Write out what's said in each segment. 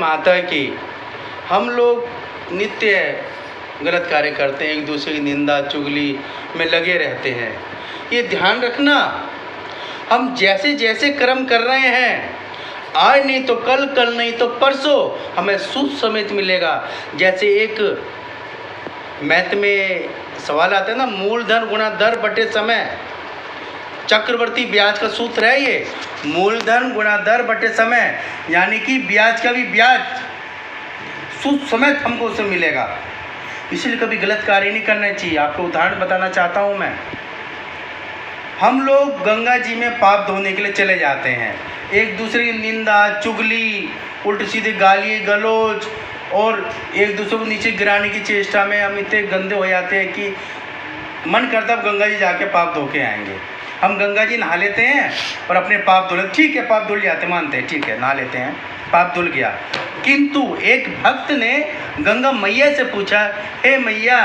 माता की। हम लोग नित्य गलत कार्य करते हैं, एक दूसरे की निंदा चुगली में लगे रहते हैं। ये ध्यान रखना, हम जैसे जैसे कर्म कर रहे हैं, आज नहीं तो कल, कल नहीं तो परसों हमें शुभ समय मिलेगा। जैसे एक मैथ में सवाल आता है ना, मूलधन गुणा दर बटे समय, चक्रवर्ती ब्याज का सूत्र है ये, मूलधन गुणा दर बटे समय, यानी कि ब्याज का भी ब्याज शुभ समय हमको उससे मिलेगा। इसलिए कभी गलत कार्य नहीं करना चाहिए। आपको उदाहरण बताना चाहता हूँ मैं। हम लोग गंगा जी में पाप धोने के लिए चले जाते हैं, एक दूसरे की निंदा चुगली, उल्टी सीधी गाली गलौज और एक दूसरे को नीचे गिराने की चेष्टा में हम इतने गंदे हो जाते हैं कि मन करता है गंगा जी जाके पाप धो के आएंगे। हम गंगा जी नहा लेते हैं और अपने पाप धो लेते, ठीक है पाप धुल जाते, मानते हैं, ठीक है नहा लेते हैं, पाप धुल गया। किंतु एक भक्त ने गंगा मैया से पूछा, हे मैया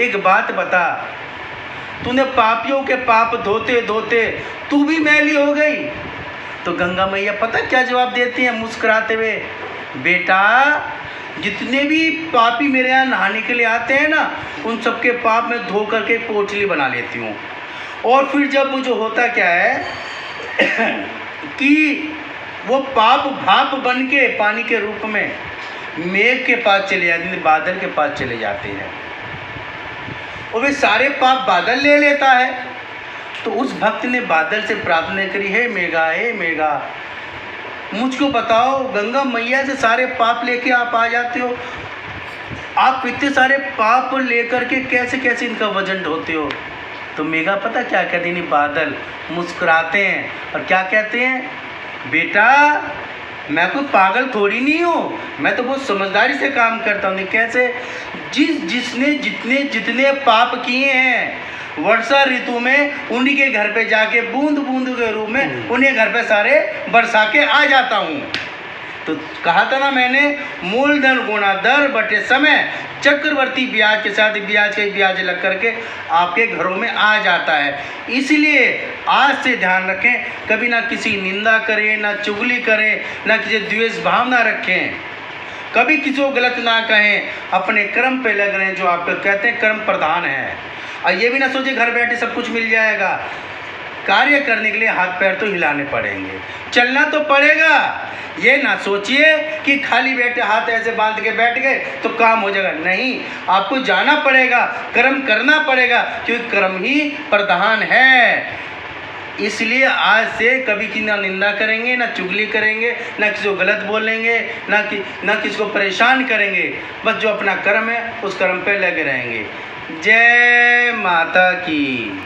एक बात बता, तूने पापियों के पाप धोते धोते तू भी मैली हो गई? तो गंगा मैया पता क्या जवाब देती हैं मुस्कुराते हुए, बेटा जितने भी पापी मेरे यहाँ नहाने के लिए आते हैं ना, उन सबके पाप में धो करके पोटली बना लेती हूँ। और फिर जब मुझे होता क्या है कि वो पाप भाप बन के पानी के रूप में मेघ के पास चले जाते हैं, बादल के पास चले जाते हैं, और वे सारे पाप बादल ले लेता है। तो उस भक्त ने बादल से प्रार्थना करी, हे मेघा मुझको बताओ, गंगा मैया से सारे पाप लेके आप आ जाते हो, आप इतने सारे पाप लेकर के कैसे कैसे इनका वजन ढोते हो? तो मेघा पता क्या कहते हैं, बादल मुस्कुराते हैं और क्या कहते हैं, बेटा मैं कोई पागल थोड़ी नहीं हूँ, मैं तो बहुत समझदारी से काम करता हूँ। कैसे? जिसने जितने पाप किए हैं वर्षा ऋतु में, उन्हीं के घर पे जाके बूंद बूंद के रूप में उन्हें घर पे सारे बरसा के आ जाता हूँ। तो कहा था ना मैंने, मूलधन गुणा दर बटे समय, चक्रवर्ती ब्याज के साथ ब्याज का ब्याज लग करके आपके घरों में आ जाता है। इसलिए आज से ध्यान रखें, कभी ना किसी निंदा करें, ना चुगली करें, ना किसी द्वेष भावना रखें, कभी किसी को गलत ना कहें, अपने कर्म पे लग रहे हैं जो आप कहते हैं कर्म प्रधान है। और ये भी ना सोचे घर बैठे सब कुछ मिल जाएगा, कार्य करने के लिए हाथ पैर तो हिलाने पड़ेंगे, चलना तो पड़ेगा। ये ना सोचिए कि खाली बैठे हाथ ऐसे बांध के बैठ गए तो काम हो जाएगा, नहीं, आपको जाना पड़ेगा, कर्म करना पड़ेगा, क्योंकि कर्म ही प्रधान है। इसलिए आज से कभी की ना निंदा करेंगे, ना चुगली करेंगे, ना किसी को गलत बोलेंगे, ना किसी को परेशान करेंगे, बस जो अपना कर्म है उस कर्म पे लगे रहेंगे। जय माता की।